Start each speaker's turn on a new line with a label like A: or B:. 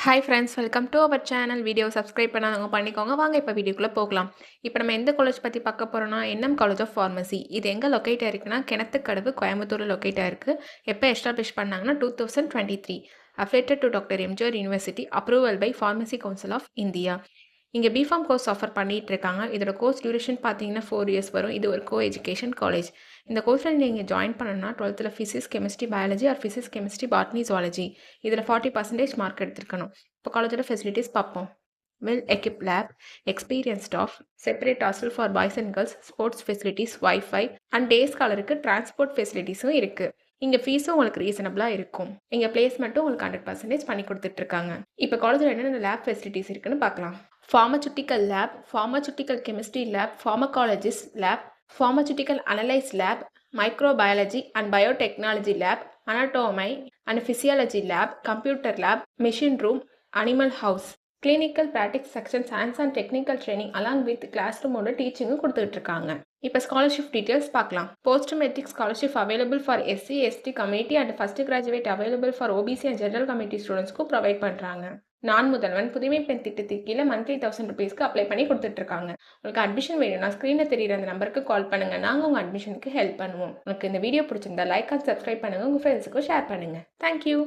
A: Hi friends, welcome to our channel. Video subscribe பண்ணாதவங்க பண்ணிக்கோங்க. வாங்க இப்போ வீடியோக்குள்ளே போகலாம். இப்போ நம்ம எந்த காலேஜ் பற்றி பார்க்க போகிறோம்னா, என்எம் காலேஜ் ஆஃப் ஃபார்மசி. இது எங்கே லொக்கேட் ஆயிருக்குன்னா, கிணத்துக்கடவு, கோயம்புத்தூரில் லொக்கேட் ஆயிருக்கு. எப்போ எஸ்டாப்ளிஷ் பண்ணாங்கன்னா 2023. Affiliated to doctor MGR university. Approval by pharmacy council of India. இங்கே பிஃபார்ம் கோர்ஸ் ஆஃபர் பண்ணிட்டு இருக்காங்க. இதோட கோர்ஸ் டியூரேஷன் பார்த்தீங்கன்னா 4 இயர்ஸ் வரும். இது ஒரு கோ எஜுகேஷன் காலேஜ். இந்த கோர்ஸில் நீங்கள் ஜாயின் பண்ணணும்னா 12th physics, chemistry, biology or physics, chemistry, botany, zoology இதில் 40% மார்க் எடுத்திருக்கணும். இப்போ காலேஜோட ஃபெசிலிட்டிஸ் பார்ப்போம். Well equip lab, experience staff, separate hostel for boys and girls, sports facilities, wifi and day ஸ்காலருக்கு டிரான்ஸ்போர்ட் ஃபெசிலிட்டிஸும் இருக்குது. இங்கே ஃபீஸும் உங்களுக்கு ரீசனபிளாக இருக்கும். இங்கே பிளேஸ்மெண்ட்டும் உங்களுக்கு 100% பண்ணி கொடுத்துட்ருக்காங்க. இப்போ காலேஜில் என்னென்ன லேப் ஃபெசிலிட்டிஸ் இருக்குன்னு பார்க்கலாம். Pharmaceutical lab, pharmaceutical chemistry lab, pharmacologist lab, pharmaceutical analysis lab, microbiology and biotechnology lab, anatomy and physiology lab, computer lab, machine room, animal house, clinical practice sections, hands-on technical training along with classroom டீச்சிங்கும் கொடுத்துட்டு இருக்காங்க. இப்போ scholarship details பார்க்கலாம். Post matric scholarship available for SC ST community and first graduate available for OBC and general community ஸ்டூடெண்ட்ஸ்க்கும் provide பண்ணுறாங்க. நான் முதல்வன் புதுமை பெண் திட்டத்துக்கு கீழே மந்த்லி 1000 ருபீஸ்க்கு அப்ளை பண்ணி கொடுத்துட்ருக்காங்க. உங்களுக்கு அட்மிஷன் வேணும்னா ஸ்க்ரீனில் தெரியுற அந்த நம்பருக்கு கால் பண்ணுங்கள். நாங்கள் உங்கள் அட்மிஷனுக்கு ஹெல்ப் பண்ணுவோம். உங்களுக்கு இந்த வீடியோ பிடிச்சிருந்தா லைக் அண்ட் சப்ஸ்கிரைப் பண்ணுங்கள். உங்கள் ஃப்ரெண்ட்ஸுக்கும் ஷேர் பண்ணுங்கள். தேங்க்யூ.